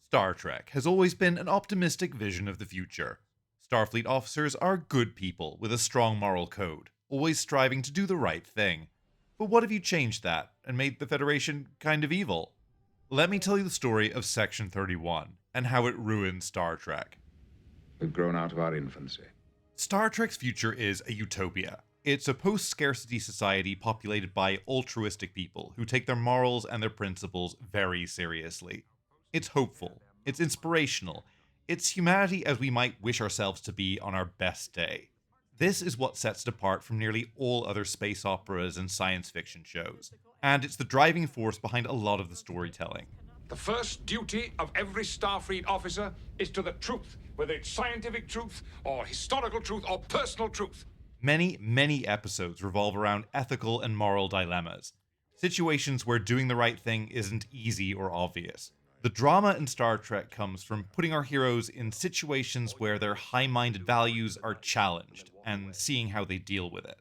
Star Trek has always been an optimistic vision of the future. Starfleet officers are good people with a strong moral code, always striving to do the right thing. But what if you changed that and made the Federation kind of evil? Let me tell you the story of Section 31 and how it ruined Star Trek. We've grown out of our infancy. Star Trek's future is a utopia. It's a post-scarcity society populated by altruistic people who take their morals and their principles very seriously. It's hopeful, it's inspirational, it's humanity as we might wish ourselves to be on our best day. This is what sets it apart from nearly all other space operas and science fiction shows, and it's the driving force behind a lot of the storytelling. The first duty of every Starfleet officer is to the truth, whether it's scientific truth, or historical truth, or personal truth. Many episodes revolve around ethical and moral dilemmas, situations where doing the right thing isn't easy or obvious. The drama in Star Trek comes from putting our heroes in situations where their high-minded values are challenged, and seeing how they deal with it.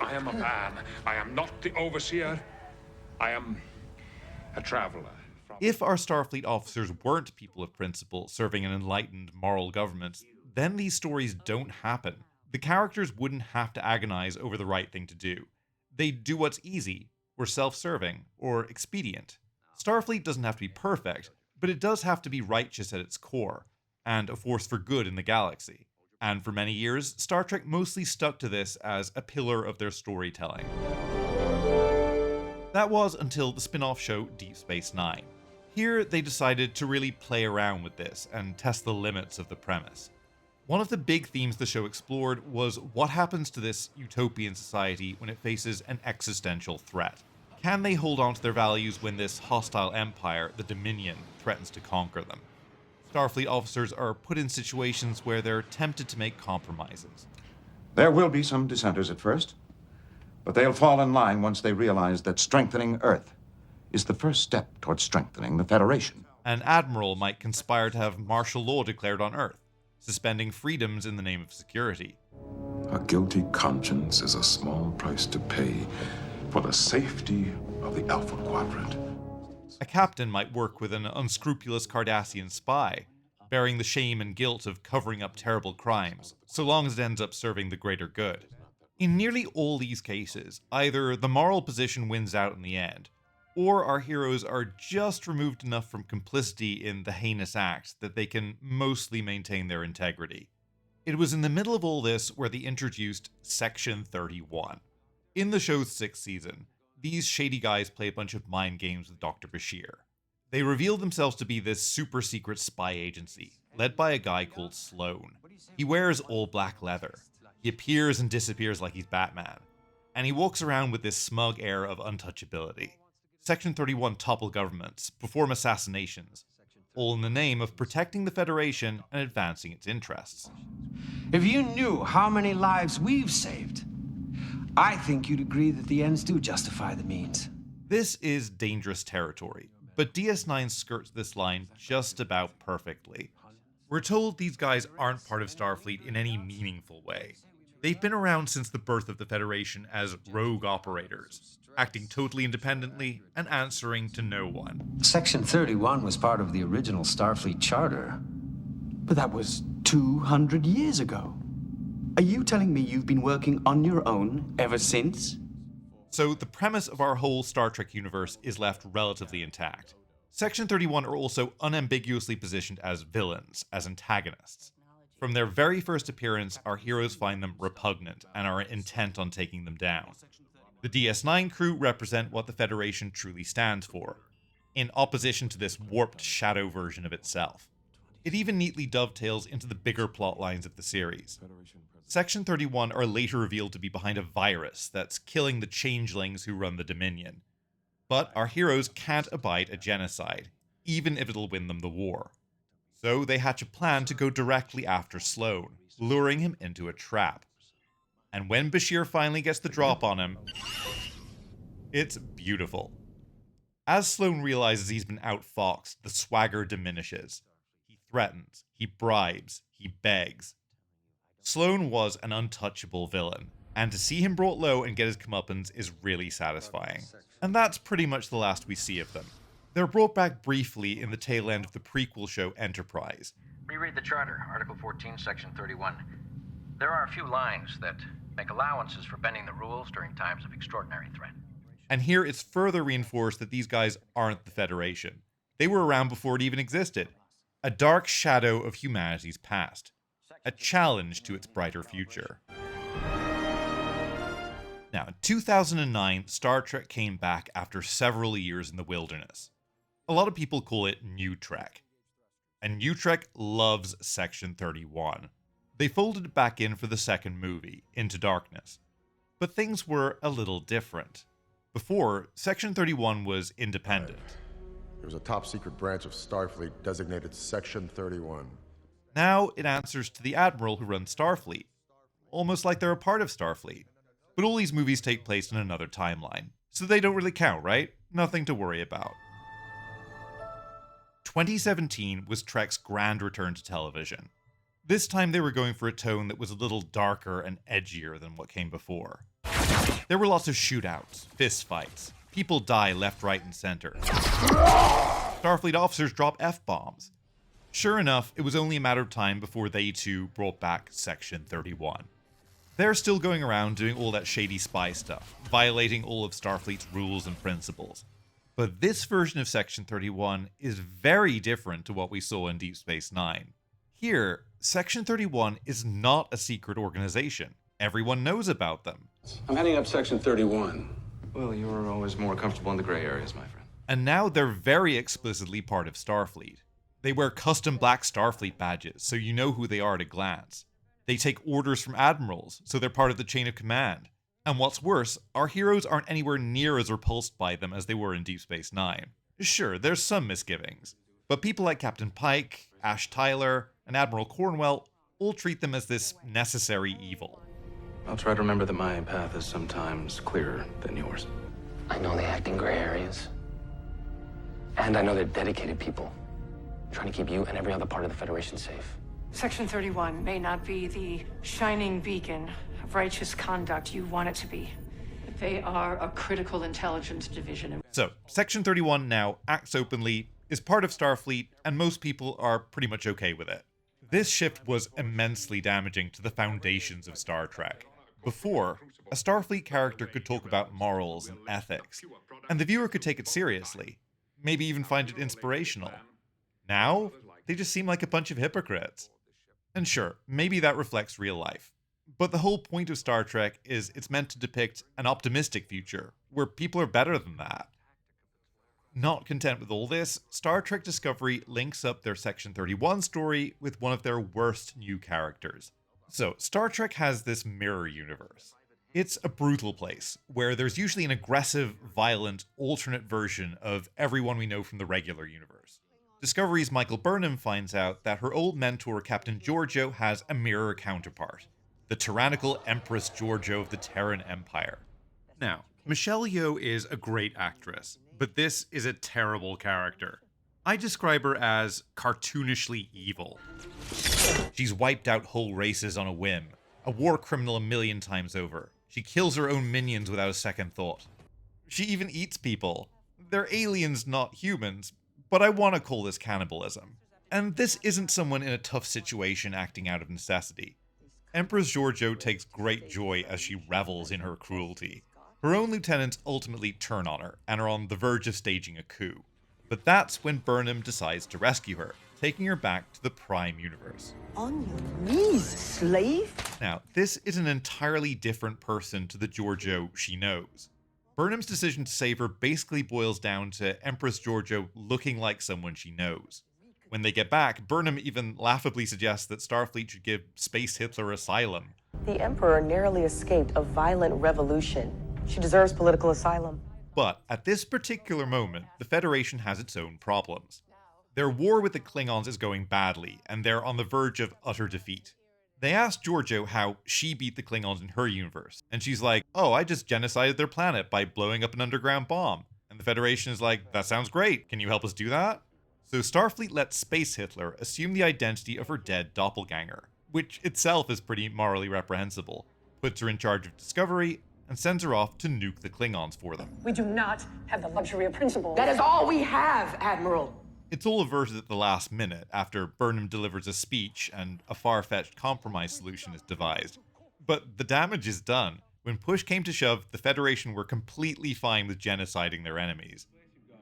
I am a man. I am not the overseer. I am a traveler. If our Starfleet officers weren't people of principle serving an enlightened moral government, then these stories don't happen. The characters wouldn't have to agonize over the right thing to do. They'd do what's easy, or self-serving, or expedient. Starfleet doesn't have to be perfect, but it does have to be righteous at its core, and a force for good in the galaxy. And for many years, Star Trek mostly stuck to this as a pillar of their storytelling. That was until the spin-off show Deep Space Nine. Here, they decided to really play around with this and test the limits of the premise. One of the big themes the show explored was what happens to this utopian society when it faces an existential threat. Can they hold on to their values when this hostile empire, the Dominion, threatens to conquer them? Starfleet officers are put in situations where they're tempted to make compromises. There will be some dissenters at first, but they'll fall in line once they realize that strengthening Earth is the first step towards strengthening the Federation. An admiral might conspire to have martial law declared on Earth, suspending freedoms in the name of security. A guilty conscience is a small price to pay for the safety of the Alpha Quadrant. A captain might work with an unscrupulous Cardassian spy, bearing the shame and guilt of covering up terrible crimes, so long as it ends up serving the greater good. In nearly all these cases, either the moral position wins out in the end, or our heroes are just removed enough from complicity in the heinous act that they can mostly maintain their integrity. It was in the middle of all this where they introduced Section 31. In the show's 6th season, these shady guys play a bunch of mind games with Dr. Bashir. They reveal themselves to be this super secret spy agency, led by a guy called Sloan. He wears all black leather. He appears and disappears like he's Batman. And he walks around with this smug air of untouchability. Section 31 topple governments, perform assassinations, all in the name of protecting the Federation and advancing its interests. If you knew how many lives we've saved, I think you'd agree that the ends do justify the means. This is dangerous territory, but DS9 skirts this line just about perfectly. We're told these guys aren't part of Starfleet in any meaningful way. They've been around since the birth of the Federation as rogue operators, acting totally independently and answering to no one. Section 31 was part of the original Starfleet Charter. But that was 200 years ago. Are you telling me you've been working on your own ever since? So the premise of our whole Star Trek universe is left relatively intact. Section 31 are also unambiguously positioned as villains, as antagonists. From their very first appearance, our heroes find them repugnant and are intent on taking them down. The DS9 crew represent what the Federation truly stands for, in opposition to this warped shadow version of itself. It even neatly dovetails into the bigger plot lines of the series. Section 31 are later revealed to be behind a virus that's killing the changelings who run the Dominion. But our heroes can't abide a genocide, even if it'll win them the war. So they hatch a plan to go directly after Sloan, luring him into a trap. And when Bashir finally gets the drop on him, it's beautiful. As Sloan realizes he's been outfoxed, the swagger diminishes. He threatens, he bribes, he begs. Sloan was an untouchable villain, and to see him brought low and get his comeuppance is really satisfying. And that's pretty much the last we see of them. They're brought back briefly in the tail end of the prequel show Enterprise. Reread the Charter, Article 14, Section 31. There are a few lines that make allowances for bending the rules during times of extraordinary threat. And here it's further reinforced that these guys aren't the Federation. They were around before it even existed. A dark shadow of humanity's past. A challenge to its brighter future. Now, in 2009, Star Trek came back after several years in the wilderness. A lot of people call it New Trek. And New Trek loves Section 31. They folded it back in for the second movie, Into Darkness. But things were a little different. Before, Section 31 was independent. There was a top-secret branch of Starfleet designated Section 31. Now it answers to the Admiral who runs Starfleet. Almost like they're a part of Starfleet. But all these movies take place in another timeline, so they don't really count, right? Nothing to worry about. 2017 was Trek's grand return to television. This time they were going for a tone that was a little darker and edgier than what came before. There were lots of shootouts, fistfights, people die left, right, and center. Starfleet officers drop F-bombs. Sure enough, it was only a matter of time before they too brought back Section 31. They're still going around doing all that shady spy stuff, violating all of Starfleet's rules and principles. But this version of Section 31 is very different to what we saw in Deep Space Nine. Here, Section 31 is not a secret organization. Everyone knows about them. I'm heading up Section 31. Well, you were always more comfortable in the gray areas, my friend. And now they're very explicitly part of Starfleet. They wear custom black Starfleet badges, so you know who they are at a glance. They take orders from admirals, so they're part of the chain of command. And what's worse, our heroes aren't anywhere near as repulsed by them as they were in Deep Space Nine. Sure, there's some misgivings, but people like Captain Pike, Ash Tyler, and Admiral Cornwell all treat them as this necessary evil. I'll try to remember that my path is sometimes clearer than yours. I know they act in gray areas. And I know they're dedicated people, trying to keep you and every other part of the Federation safe. Section 31 may not be the shining beacon of righteous conduct you want it to be, but they are a critical intelligence division. So, Section 31 now acts openly, is part of Starfleet, and most people are pretty much okay with it. This shift was immensely damaging to the foundations of Star Trek. Before, a Starfleet character could talk about morals and ethics, and the viewer could take it seriously, maybe even find it inspirational. Now, they just seem like a bunch of hypocrites. And sure, maybe that reflects real life. But the whole point of Star Trek is it's meant to depict an optimistic future, where people are better than that. Not content with all this, Star Trek Discovery links up their Section 31 story with one of their worst new characters. So, Star Trek has this mirror universe. It's a brutal place, where there's usually an aggressive, violent, alternate version of everyone we know from the regular universe. Discovery's Michael Burnham finds out that her old mentor, Captain Georgio, has a mirror counterpart, the tyrannical Empress Georgio of the Terran Empire. Now, Michelle Yeoh is a great actress, but this is a terrible character. I describe her as cartoonishly evil. She's wiped out whole races on a whim, a war criminal a million times over. She kills her own minions without a second thought. She even eats people. They're aliens, not humans, but I want to call this cannibalism. And this isn't someone in a tough situation acting out of necessity. Empress Georgiou takes great joy as she revels in her cruelty. Her own lieutenants ultimately turn on her and are on the verge of staging a coup. But that's when Burnham decides to rescue her, taking her back to the Prime Universe. On your knees, slave? Now, this is an entirely different person to the Georgiou she knows. Burnham's decision to save her basically boils down to Empress Georgiou looking like someone she knows. When they get back, Burnham even laughably suggests that Starfleet should give Space Hitler asylum. The Emperor narrowly escaped a violent revolution. She deserves political asylum. But at this particular moment, the Federation has its own problems. Their war with the Klingons is going badly, and they're on the verge of utter defeat. They ask Georgiou how she beat the Klingons in her universe, and she's like, oh, I just genocided their planet by blowing up an underground bomb. And the Federation is like, that sounds great, can you help us do that? So Starfleet lets Space Hitler assume the identity of her dead doppelganger, which itself is pretty morally reprehensible, puts her in charge of Discovery, and sends her off to nuke the Klingons for them. We do not have the luxury of principle. That is all we have, Admiral. It's all averted at the last minute after Burnham delivers a speech and a far-fetched compromise solution is devised. But the damage is done. When push came to shove, the Federation were completely fine with genociding their enemies.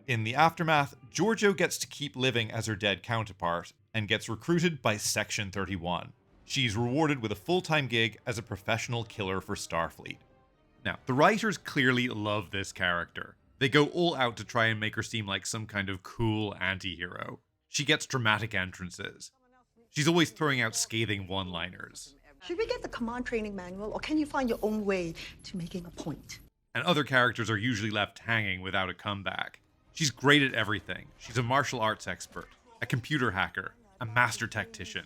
In the aftermath, Georgio gets to keep living as her dead counterpart and gets recruited by Section 31. She's rewarded with a full-time gig as a professional killer for Starfleet. Now, the writers clearly love this character. They go all out to try and make her seem like some kind of cool anti-hero. She gets dramatic entrances. She's always throwing out scathing one-liners. Should we get the command training manual, or can you find your own way to making a point? And other characters are usually left hanging without a comeback. She's great at everything. She's a martial arts expert, a computer hacker, a master tactician.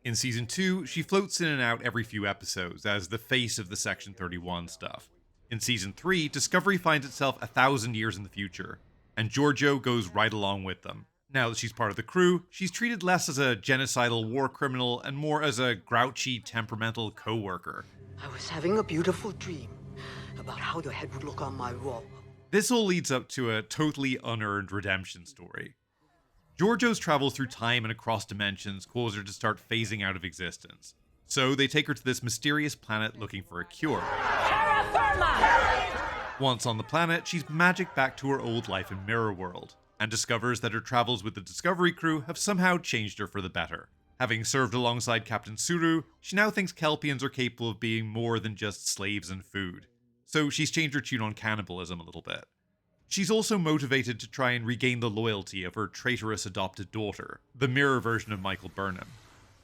In Season 2, she floats in and out every few episodes as the face of the Section 31 stuff. In Season 3, Discovery finds itself 1,000 years in the future, and Georgio goes right along with them. Now that she's part of the crew, she's treated less as a genocidal war criminal and more as a grouchy, temperamental co-worker. I was having a beautiful dream about how your head would look on my wall. This all leads up to a totally unearned redemption story. Georgio's travel through time and across dimensions cause her to start phasing out of existence. So they take her to this mysterious planet looking for a cure. Once on the planet, she's magicked back to her old life in Mirror World, and discovers that her travels with the Discovery crew have somehow changed her for the better. Having served alongside Captain Suru, she now thinks Kelpians are capable of being more than just slaves and food. So she's changed her tune on cannibalism a little bit. She's also motivated to try and regain the loyalty of her traitorous adopted daughter, the mirror version of Michael Burnham.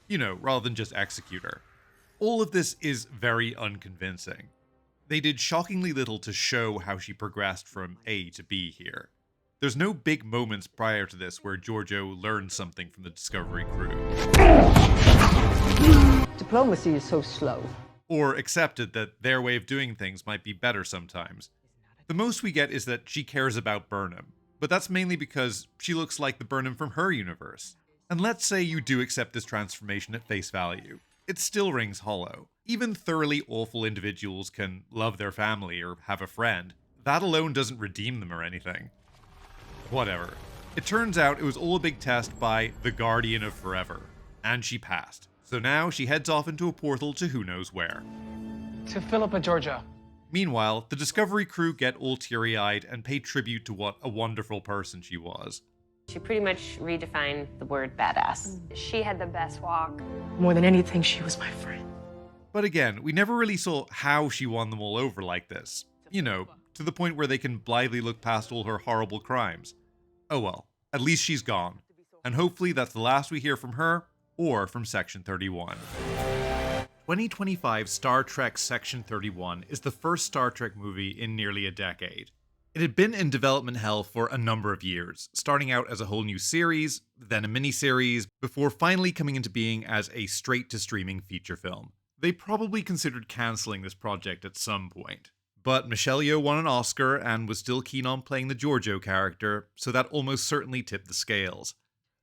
You know, rather than just execute her. All of this is very unconvincing. They did shockingly little to show how she progressed from A to B here. There's no big moments prior to this where Georgio learned something from the Discovery crew. Diplomacy is so slow. Or accepted that their way of doing things might be better sometimes. The most we get is that she cares about Burnham, but that's mainly because she looks like the Burnham from her universe. And let's say you do accept this transformation at face value. It still rings hollow. Even thoroughly awful individuals can love their family or have a friend. That alone doesn't redeem them or anything. Whatever. It turns out it was all a big test by the Guardian of Forever, and she passed. So now she heads off into a portal to who knows where. To Philippa Georgia. Meanwhile, the Discovery crew get all teary-eyed and pay tribute to what a wonderful person she was. She pretty much redefined the word badass. She had the best walk. More than anything, she was my friend. But again, we never really saw how she won them all over like this. You know, to the point where they can blithely look past all her horrible crimes. Oh well, at least she's gone. And hopefully that's the last we hear from her, or from Section 31. 2025's Star Trek Section 31 is the first Star Trek movie in nearly a decade. It had been in development hell for a number of years, starting out as a whole new series, then a miniseries, before finally coming into being as a straight-to-streaming feature film. They probably considered cancelling this project at some point. But Michelle Yeoh won an Oscar and was still keen on playing the Georgio character, so that almost certainly tipped the scales.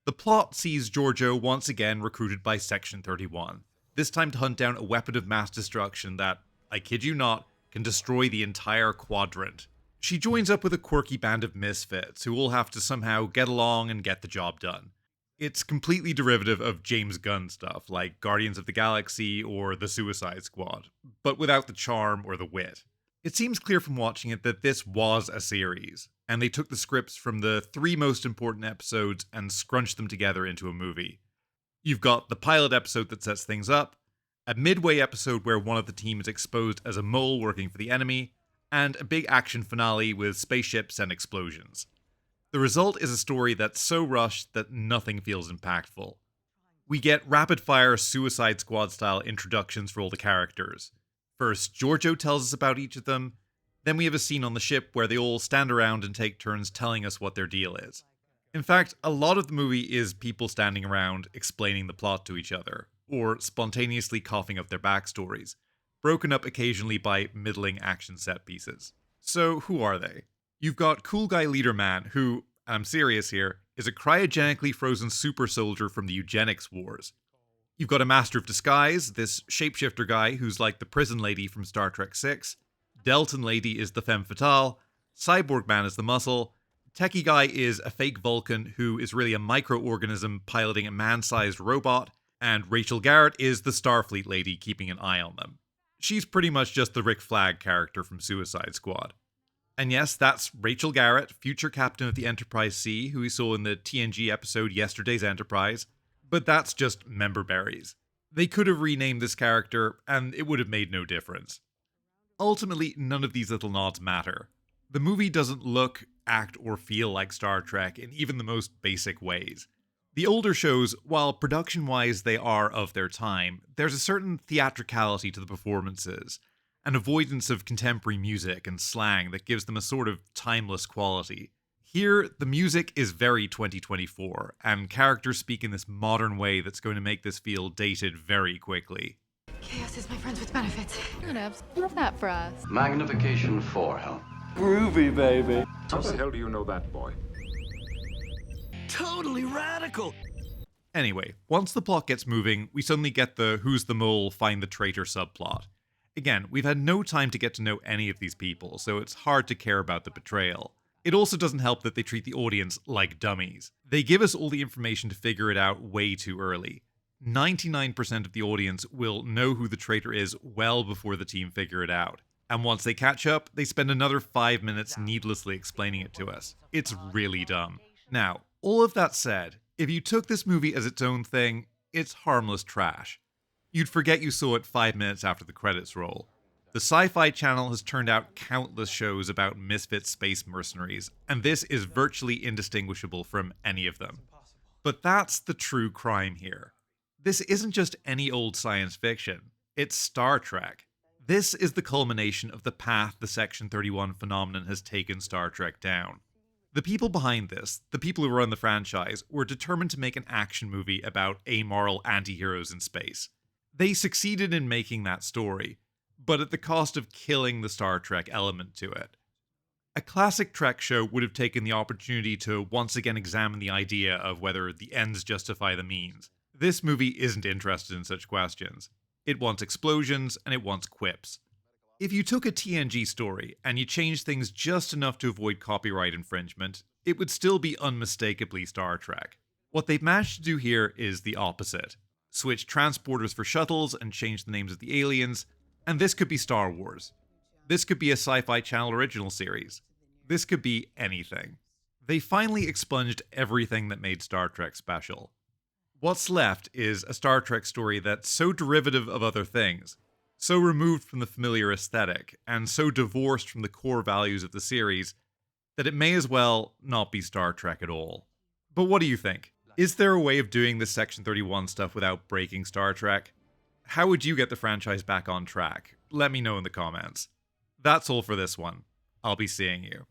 The plot sees Georgio once again recruited by Section 31, this time to hunt down a weapon of mass destruction that, I kid you not, can destroy the entire quadrant. She joins up with a quirky band of misfits who all have to somehow get along and get the job done. It's completely derivative of James Gunn stuff, like Guardians of the Galaxy or The Suicide Squad, but without the charm or the wit. It seems clear from watching it that this was a series, and they took the scripts from the 3 most important episodes and scrunched them together into a movie. You've got the pilot episode that sets things up, a midway episode where one of the team is exposed as a mole working for the enemy, and a big action finale with spaceships and explosions. The result is a story that's so rushed that nothing feels impactful. We get rapid-fire Suicide Squad-style introductions for all the characters. First, Georgio tells us about each of them, then we have a scene on the ship where they all stand around and take turns telling us what their deal is. In fact, a lot of the movie is people standing around explaining the plot to each other, or spontaneously coughing up their backstories, broken up occasionally by middling action set pieces. So who are they? You've got Cool Guy Leader Man, who, and I'm serious here, is a cryogenically frozen super soldier from the eugenics wars. You've got a Master of Disguise, this shapeshifter guy who's like the prison lady from Star Trek VI, Delton Lady is the femme fatale, Cyborg Man is the muscle, Techie Guy is a fake Vulcan who is really a microorganism piloting a man-sized robot, and Rachel Garrett is the Starfleet lady keeping an eye on them. She's pretty much just the Rick Flag character from Suicide Squad. And yes, that's Rachel Garrett, future captain of the Enterprise C, who we saw in the TNG episode Yesterday's Enterprise, but that's just member berries. They could have renamed this character, and it would have made no difference. Ultimately, none of these little nods matter. The movie doesn't look, act, or feel like Star Trek in even the most basic ways. The older shows, while production-wise they are of their time, there's a certain theatricality to the performances, an avoidance of contemporary music and slang that gives them a sort of timeless quality. Here, the music is very 2024, and characters speak in this modern way that's going to make this feel dated very quickly. Chaos is my friends with benefits. Love that for us. Magnification 4, Hal. Groovy, baby. How the hell do you know that, boy? Totally radical. Anyway, once the plot gets moving, we suddenly get the who's the mole, find the traitor subplot. Again, we've had no time to get to know any of these people, so it's hard to care about the betrayal. It also doesn't help that they treat the audience like dummies. They give us all the information to figure it out way too early. 99% of the audience will know who the traitor is well before the team figure it out. And once they catch up, they spend another 5 minutes needlessly explaining it to us. It's really dumb. Now, all of that said, if you took this movie as its own thing, it's harmless trash. You'd forget you saw it 5 minutes after the credits roll. The Sci-Fi Channel has turned out countless shows about misfit space mercenaries, and this is virtually indistinguishable from any of them. But that's the true crime here. This isn't just any old science fiction, it's Star Trek. This is the culmination of the path the Section 31 phenomenon has taken Star Trek down. The people behind this, the people who run the franchise, were determined to make an action movie about amoral anti-heroes in space. They succeeded in making that story, but at the cost of killing the Star Trek element to it. A classic Trek show would have taken the opportunity to once again examine the idea of whether the ends justify the means. This movie isn't interested in such questions. It wants explosions, and it wants quips. If you took a TNG story and you changed things just enough to avoid copyright infringement, it would still be unmistakably Star Trek. What they've managed to do here is the opposite. Switch transporters for shuttles and change the names of the aliens, and this could be Star Wars. This could be a Sci-Fi Channel original series. This could be anything. They finally expunged everything that made Star Trek special. What's left is a Star Trek story that's so derivative of other things, so removed from the familiar aesthetic, and so divorced from the core values of the series, that it may as well not be Star Trek at all. But what do you think? Is there a way of doing this Section 31 stuff without breaking Star Trek? How would you get the franchise back on track? Let me know in the comments. That's all for this one. I'll be seeing you.